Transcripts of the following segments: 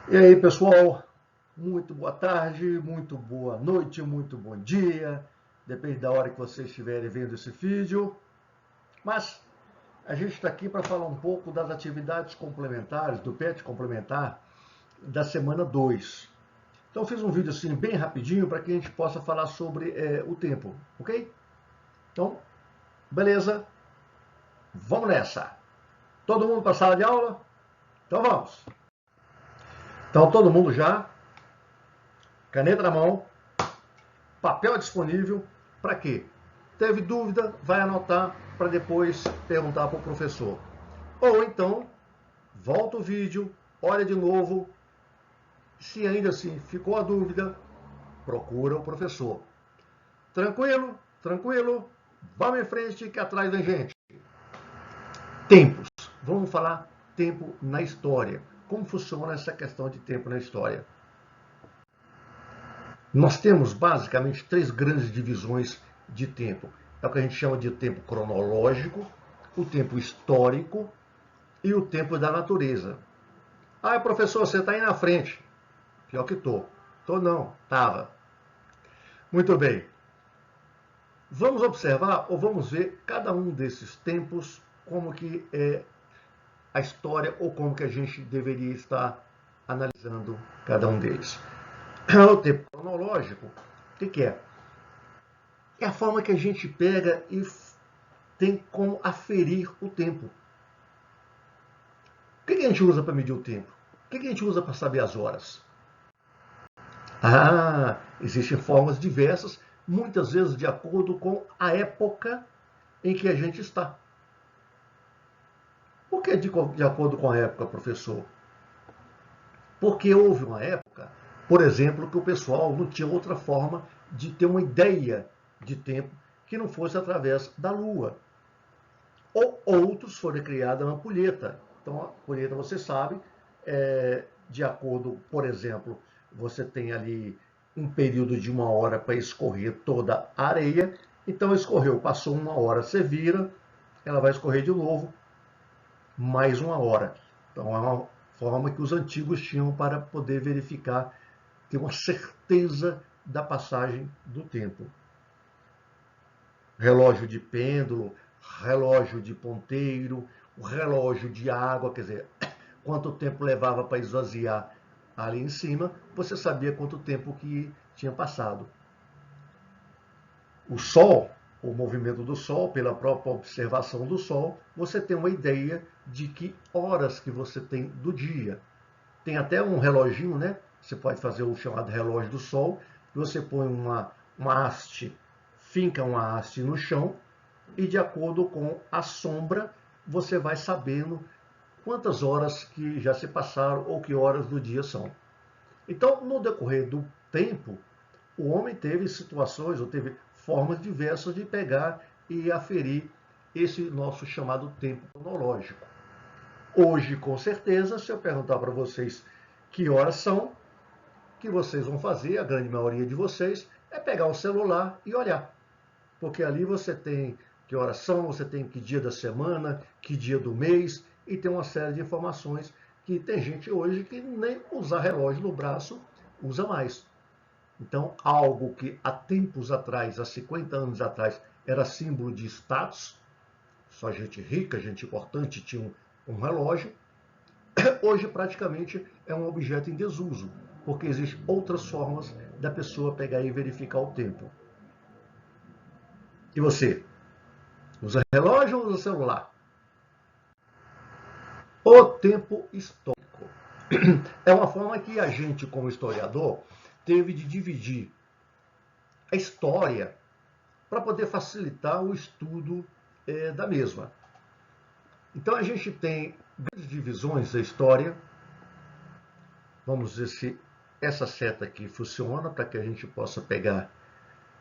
E aí, pessoal, muito boa tarde, muito boa noite, muito bom dia, depende da hora que vocês estiverem vendo esse vídeo. Mas a gente está aqui para falar um pouco das atividades complementares, do PET complementar da semana 2. Então, eu fiz um vídeo assim bem rapidinho para que a gente possa falar sobre o tempo, ok? Então, beleza, vamos nessa. Todo mundo para a sala de aula? Então vamos. Então, todo mundo já, caneta na mão, papel disponível, para quê? Teve dúvida, vai anotar para depois perguntar para o professor. Ou então, volta o vídeo, olha de novo. Se ainda assim ficou a dúvida, procura o professor. Tranquilo? Tranquilo? Vamos em frente que atrás da gente. Tempos. Vamos falar tempo na história. Como funciona essa questão de tempo na história? Nós temos basicamente três grandes divisões de tempo. É o que a gente chama de tempo cronológico, o tempo histórico e o tempo da natureza. Ah, professor, você está aí na frente. Pior que estou. Estou não, estava. Muito bem. Vamos observar ou vamos ver cada um desses tempos, como que é a história ou como que a gente deveria estar analisando cada um deles. O tempo cronológico, o que é? É a forma que a gente pega e tem como aferir o tempo. O que a gente usa para medir o tempo? O que a gente usa para saber as horas? Ah, existem formas diversas, muitas vezes de acordo com a época em que a gente está. Por que de acordo com a época, professor? Porque houve uma época, por exemplo, que o pessoal não tinha outra forma de ter uma ideia de tempo que não fosse através da Lua. Ou outros foram criados na ampulheta. Então, a ampulheta, você sabe, de acordo, por exemplo, você tem ali um período de 1 hora para escorrer toda a areia. Então, escorreu, passou 1 hora, você vira, ela vai escorrer de novo, mais 1 hora. Então, é uma forma que os antigos tinham para poder verificar, ter uma certeza da passagem do tempo. Relógio de pêndulo, relógio de ponteiro, o relógio de água, quer dizer, quanto tempo levava para esvaziar ali em cima, você sabia quanto tempo que tinha passado. O Sol, o movimento do Sol, pela própria observação do Sol, você tem uma ideia de que horas que você tem do dia. Tem até um reloginho, né? Você pode fazer o chamado relógio do Sol, você põe uma haste, finca uma haste no chão, e de acordo com a sombra, você vai sabendo quantas horas que já se passaram ou que horas do dia são. Então, no decorrer do tempo, o homem teve situações ou teve formas diversas de pegar e aferir esse nosso chamado tempo cronológico. Hoje, com certeza, se eu perguntar para vocês que horas são, o que vocês vão fazer, a grande maioria de vocês, é pegar o celular e olhar. Porque ali você tem que horas são, você tem que dia da semana, que dia do mês, e tem uma série de informações que tem gente hoje que nem usar relógio no braço usa mais. Então, algo que há tempos atrás, há 50 anos atrás, era símbolo de status, só gente rica, gente importante tinha um relógio, hoje praticamente é um objeto em desuso, porque existem outras formas da pessoa pegar e verificar o tempo. E você? Usa relógio ou usa celular? O tempo histórico. É uma forma que a gente, como historiador, teve de dividir a história para poder facilitar o estudo da mesma. Então a gente tem grandes divisões da história. Vamos ver se essa seta aqui funciona para que a gente possa pegar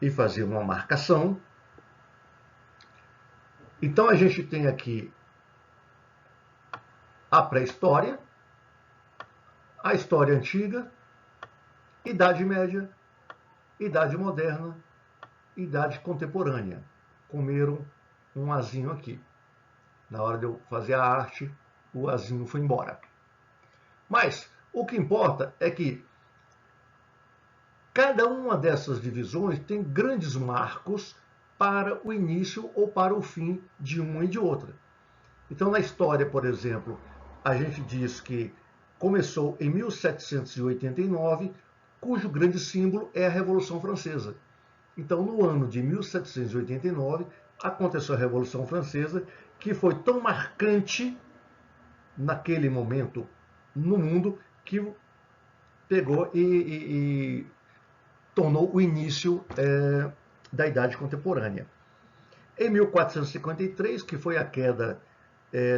e fazer uma marcação. Então a gente tem aqui a pré-história, a história antiga, Idade Média, Idade Moderna, Idade Contemporânea. Comeram um azinho aqui. Na hora de eu fazer a arte, o azinho foi embora. Mas O que importa é que cada uma dessas divisões tem grandes marcos para o início ou para o fim de uma e de outra. Então, na história, por exemplo, a gente diz que começou em 1789, cujo grande símbolo é a Revolução Francesa. Então, no ano de 1789, aconteceu a Revolução Francesa, que foi tão marcante naquele momento no mundo que pegou e tornou o início da Idade Contemporânea. Em 1453, que foi a queda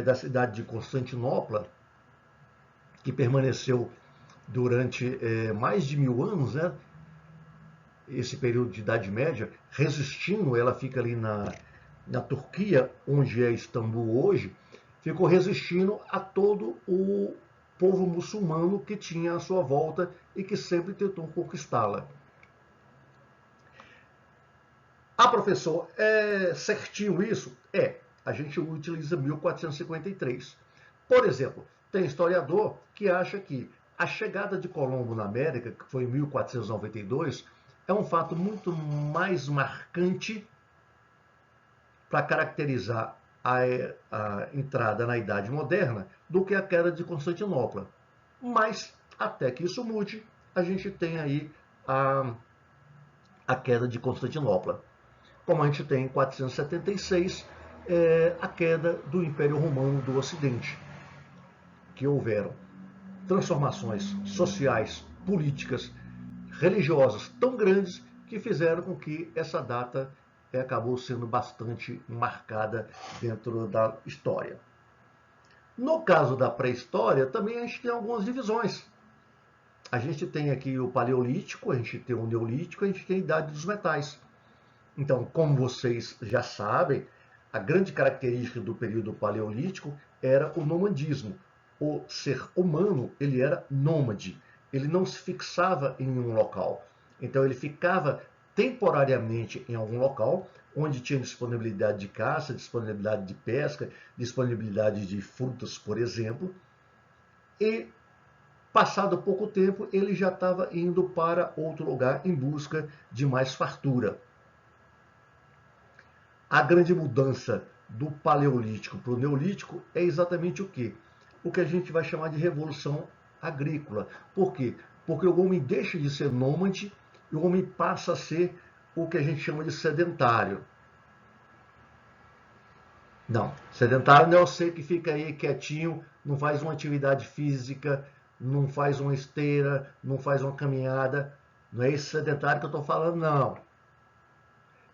da cidade de Constantinopla, que permaneceu durante mais de 1000 anos, né? Esse período de Idade Média, resistindo, ela fica ali na Turquia, onde é Istambul hoje, ficou resistindo a todo o povo muçulmano que tinha à sua volta e que sempre tentou conquistá-la. Ah, professor, é certinho isso? É, a gente utiliza 1453. Por exemplo, tem historiador que acha que a chegada de Colombo na América, que foi em 1492, é um fato muito mais marcante para caracterizar a entrada na Idade Moderna do que a queda de Constantinopla. Mas, até que isso mude, a gente tem aí a queda de Constantinopla. Como a gente tem em 476 a queda do Império Romano do Ocidente, que houveram transformações sociais, políticas, religiosas tão grandes que fizeram com que essa data acabou sendo bastante marcada dentro da história. No caso da pré-história, também a gente tem algumas divisões. A gente tem aqui o Paleolítico, a gente tem o Neolítico, a gente tem a Idade dos Metais. Então, como vocês já sabem, a grande característica do período paleolítico era o nomadismo. O ser humano, ele era nômade, ele não se fixava em um local. Então, ele ficava temporariamente em algum local, onde tinha disponibilidade de caça, disponibilidade de pesca, disponibilidade de frutas, por exemplo, e passado pouco tempo, ele já estava indo para outro lugar em busca de mais fartura. A grande mudança do Paleolítico para o Neolítico é exatamente o quê? O que a gente vai chamar de revolução agrícola. Por quê? Porque o homem deixa de ser nômade e o homem passa a ser o que a gente chama de sedentário. Não, sedentário não é o ser que fica aí quietinho, não faz uma atividade física, não faz uma esteira, não faz uma caminhada. Não é esse sedentário que eu estou falando, não.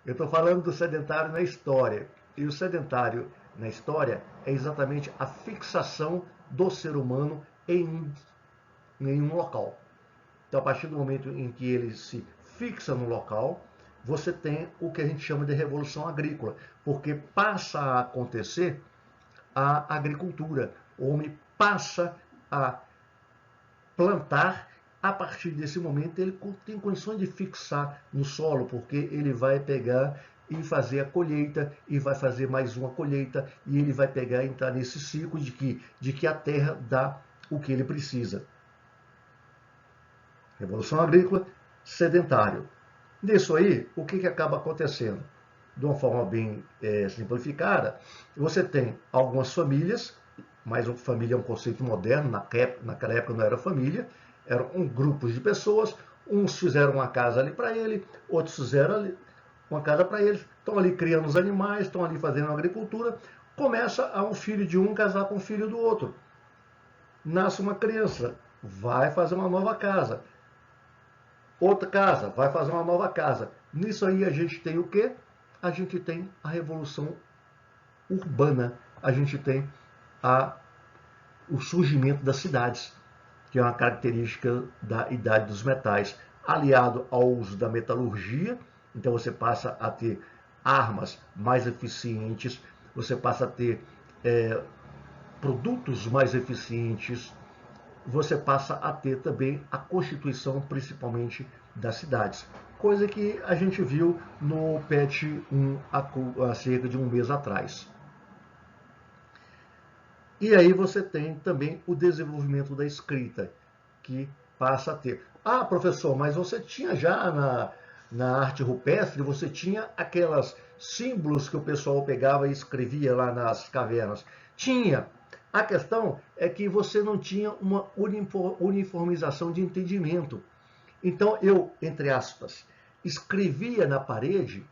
Eu estou falando do sedentário na história. E o sedentário na história é exatamente a fixação do ser humano em um local. Então, a partir do momento em que ele se fixa no local, você tem o que a gente chama de revolução agrícola, porque passa a acontecer a agricultura. O homem passa a plantar. A partir desse momento, ele tem condições de fixar no solo, porque ele vai pegar e fazer a colheita, e vai fazer mais uma colheita, e ele vai pegar e entrar nesse ciclo de que a terra dá o que ele precisa. Revolução agrícola, sedentário. Nisso aí, o que acaba acontecendo? De uma forma bem simplificada, você tem algumas famílias, mas família é um conceito moderno, naquela época não era família, eram grupos de pessoas, uns fizeram uma casa ali para ele, outros fizeram ali uma casa para eles, estão ali criando os animais, estão ali fazendo agricultura, começa a um filho de um casar com o filho do outro. Nasce uma criança, vai fazer uma nova casa. Outra casa, vai fazer uma nova casa. Nisso aí a gente tem o quê? A gente tem a revolução urbana, a gente tem o surgimento das cidades, que é uma característica da Idade dos Metais, aliado ao uso da metalurgia. Então você passa a ter armas mais eficientes, você passa a ter produtos mais eficientes, você passa a ter também a constituição, principalmente das cidades. Coisa que a gente viu no PET 1 há cerca de um mês atrás. E aí você tem também o desenvolvimento da escrita. que passa a ter. Ah, professor, mas você tinha já na arte rupestre, você tinha aquelas símbolos que o pessoal pegava e escrevia lá nas cavernas. Tinha. A questão é que você não tinha uma uniformização de entendimento. Então eu, entre aspas, escrevia na parede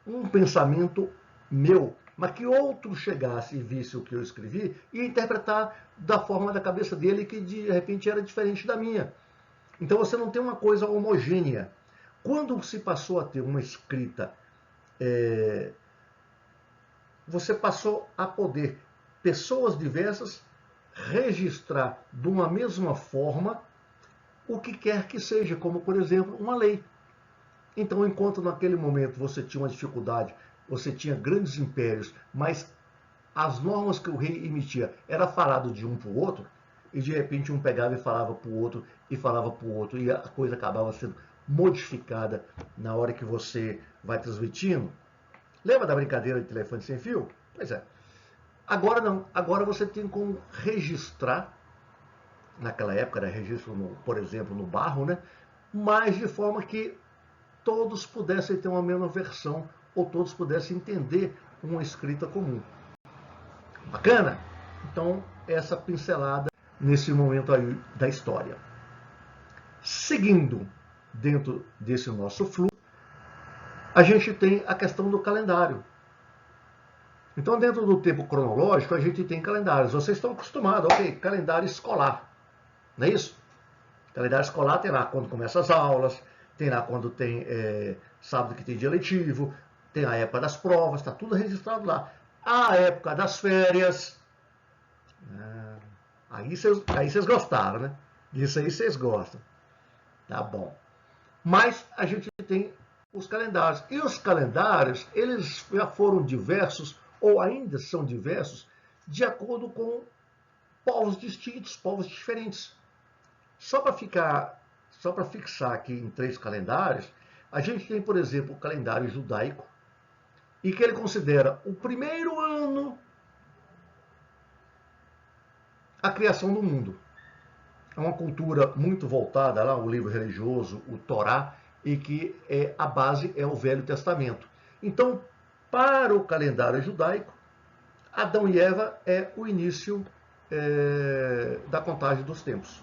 um pensamento meu, mas que outro chegasse e visse o que eu escrevi e interpretar da forma da cabeça dele que de repente era diferente da minha. Então você não tem uma coisa homogênea. Quando se passou a ter uma escrita, você passou a poder pessoas diversas registrar de uma mesma forma o que quer que seja, como por exemplo uma lei. Então, enquanto naquele momento você tinha uma dificuldade, você tinha grandes impérios, mas as normas que o rei emitia era falado de um para o outro, e de repente um pegava e falava para o outro, e falava para o outro, e a coisa acabava sendo modificada na hora que você vai transmitindo. Lembra da brincadeira de telefone sem fio? Pois é. Agora não. Agora você tem como registrar, naquela época era registro, por exemplo, no barro, né? Mas de forma que todos pudessem ter uma mesma versão, ou todos pudessem entender uma escrita comum. Bacana? Então, essa pincelada nesse momento aí da história. Seguindo dentro desse nosso fluxo, a gente tem a questão do calendário. Então, dentro do tempo cronológico, a gente tem calendários. Vocês estão acostumados, ok, calendário escolar, não é isso? Calendário escolar tem lá quando começam as aulas, tem lá quando tem sábado que tem dia letivo, tem a época das provas, está tudo registrado lá. A época das férias, aí vocês gostaram, né? Isso aí vocês gostam. Tá bom. Mas a gente tem os calendários. E os calendários, eles já foram diversos, ou ainda são diversos, de acordo com povos distintos, povos diferentes. Só para fixar aqui em 3 calendários, a gente tem, por exemplo, o calendário judaico, e que ele considera o primeiro ano a criação do mundo. É uma cultura muito voltada lá, o livro religioso, o Torá, e que a base é o Velho Testamento. Então, para o calendário judaico, Adão e Eva é o início da contagem dos tempos.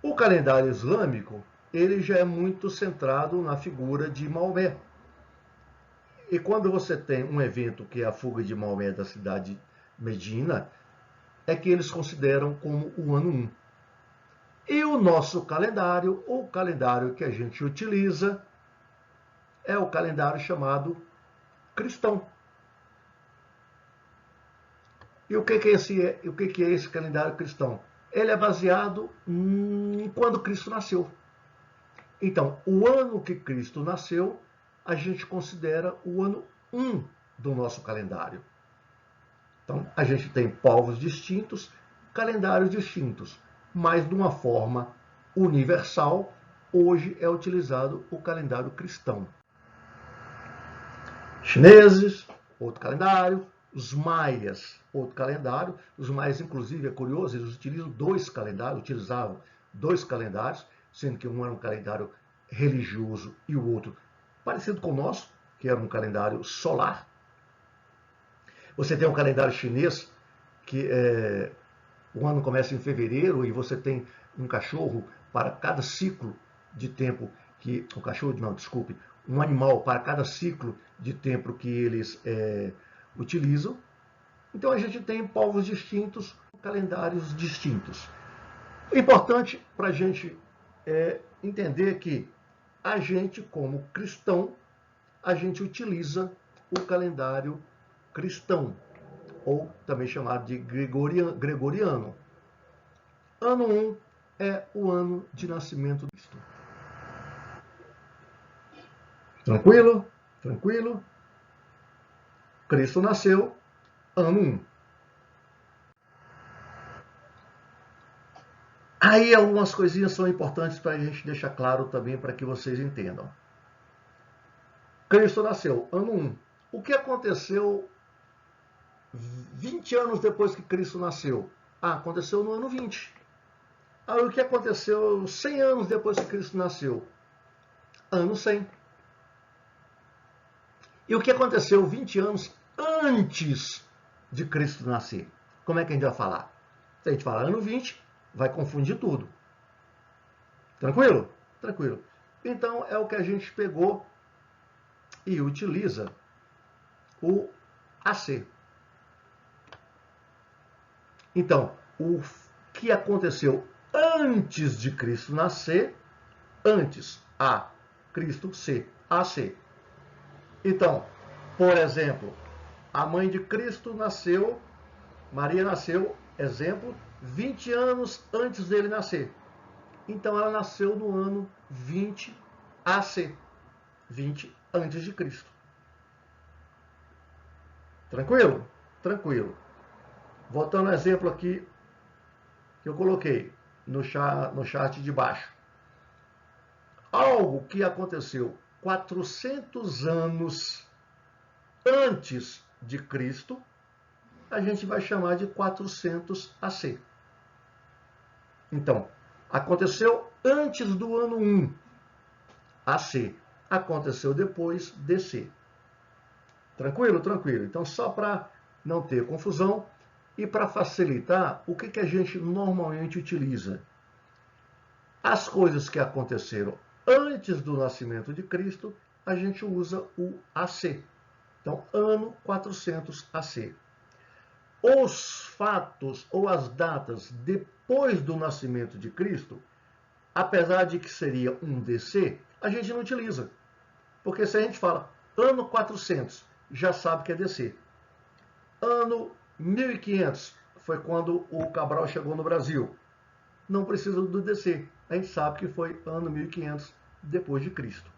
O calendário islâmico, ele já é muito centrado na figura de Maomé. E quando você tem um evento que é a fuga de Maomé da cidade de Medina, é que eles consideram como o ano 1. E o nosso calendário, o calendário que a gente utiliza, é o calendário chamado cristão. E o que é esse calendário cristão? Ele é baseado em quando Cristo nasceu. Então, o ano que Cristo nasceu, a gente considera o ano 1 do nosso calendário. Então, a gente tem povos distintos, calendários distintos, mas de uma forma universal, hoje é utilizado o calendário cristão. Chineses, outro calendário. Os maias, outro calendário. Os maias, inclusive, é curioso, eles utilizavam 2 calendários, sendo que um era um calendário religioso e o outro parecido com o nosso, que era um calendário solar. Você tem um calendário chinês, que o ano começa em fevereiro e você tem um cachorro para cada ciclo de tempo que... um animal para cada ciclo de tempo que eles utilizam. Então a gente tem povos distintos, calendários distintos. O importante para a gente entender que a gente, como cristão, a gente utiliza o calendário cristão, ou também chamado de gregoriano. Ano 1 é o ano de nascimento de Cristo. Tranquilo? Tranquilo? Cristo nasceu, ano 1. Aí algumas coisinhas são importantes para a gente deixar claro também para que vocês entendam. Cristo nasceu, ano 1. O que aconteceu 20 anos depois que Cristo nasceu? Aconteceu no ano 20. Aí o que aconteceu 100 anos depois que Cristo nasceu? Ano 100. E o que aconteceu 20 anos antes de Cristo nascer? Como é que a gente vai falar? Se a gente falar ano 20, vai confundir tudo. Tranquilo? Tranquilo. Então é o que a gente pegou e utiliza o AC. Então, o que aconteceu antes de Cristo nascer, antes, A, Cristo, C, AC. Então, por exemplo, a mãe de Cristo nasceu, Maria nasceu, exemplo, 20 anos antes dele nascer. Então ela nasceu no ano 20 AC, 20 antes de Cristo. Tranquilo? Tranquilo. Voltando ao exemplo aqui que eu coloquei no chat de baixo. Algo que aconteceu 400 anos antes de Cristo, a gente vai chamar de 400 AC. Então, aconteceu antes do ano 1, AC. Aconteceu depois, DC. Tranquilo? Tranquilo. Então, só para não ter confusão e para facilitar, o que a gente normalmente utiliza? As coisas que aconteceram antes do nascimento de Cristo, a gente usa o AC. Então, ano 400 AC. Os fatos ou as datas depois do nascimento de Cristo, apesar de que seria um DC, a gente não utiliza. Porque se a gente fala ano 400, já sabe que é DC. Ano 1500 foi quando o Cabral chegou no Brasil. Não precisa do DC. A gente sabe que foi ano 1500 depois de Cristo.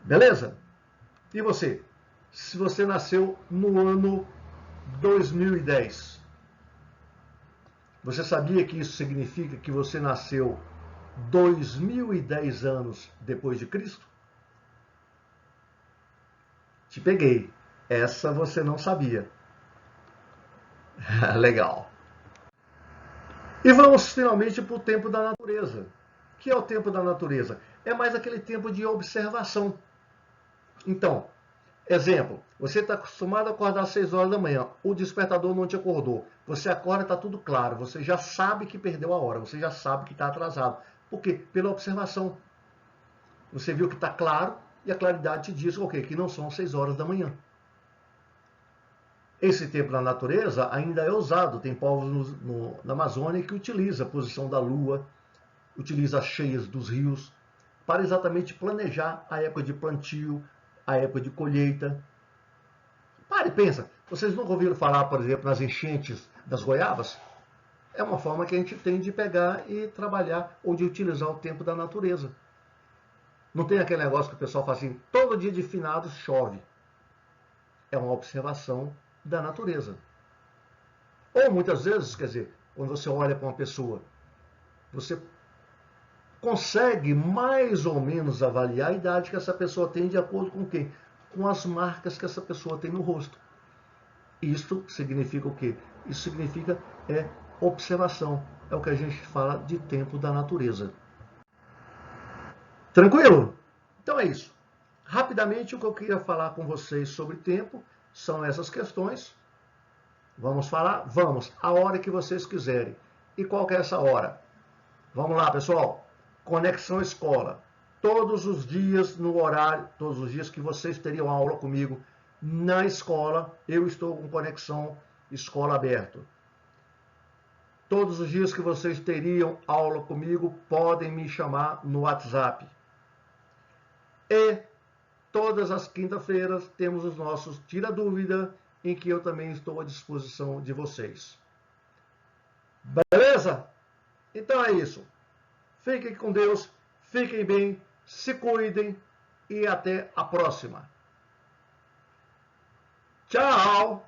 Beleza? E você? Se você nasceu no ano 2010, você sabia que isso significa que você nasceu 2010 anos depois de Cristo? Te peguei. Essa você não sabia. Legal. E vamos finalmente para o tempo da natureza. O que é o tempo da natureza? É mais aquele tempo de observação. Então, exemplo, você está acostumado a acordar às 6 horas da manhã, o despertador não te acordou. Você acorda, está tudo claro, você já sabe que perdeu a hora, você já sabe que está atrasado. Por quê? Pela observação. Você viu que está claro e a claridade te diz que não são 6 horas da manhã. Esse tempo na natureza ainda é usado. Tem povos na Amazônia que utiliza a posição da lua, utiliza as cheias dos rios, para exatamente planejar a época de plantio, a época de colheita. Pare e pensa. Vocês nunca ouviram falar, por exemplo, nas enchentes das goiabas? É uma forma que a gente tem de pegar e trabalhar ou de utilizar o tempo da natureza. Não tem aquele negócio que o pessoal fala assim, todo dia de finados chove. É uma observação da natureza. Ou muitas vezes, quer dizer, quando você olha para uma pessoa, você consegue mais ou menos avaliar a idade que essa pessoa tem de acordo com o quê? Com as marcas que essa pessoa tem no rosto. Isto significa o quê? Isso significa observação. É o que a gente fala de tempo da natureza. Tranquilo? Então é isso. Rapidamente, o que eu queria falar com vocês sobre tempo são essas questões. Vamos falar? Vamos. A hora que vocês quiserem. E qual que é essa hora? Vamos lá, pessoal. Conexão Escola. Todos os dias no horário, todos os dias que vocês teriam aula comigo na escola, eu estou com Conexão Escola aberto. Todos os dias que vocês teriam aula comigo, podem me chamar no WhatsApp. E todas as quintas-feiras temos os nossos Tira Dúvida, em que eu também estou à disposição de vocês. Beleza? Então é isso. Fiquem com Deus, fiquem bem, se cuidem e até a próxima. Tchau!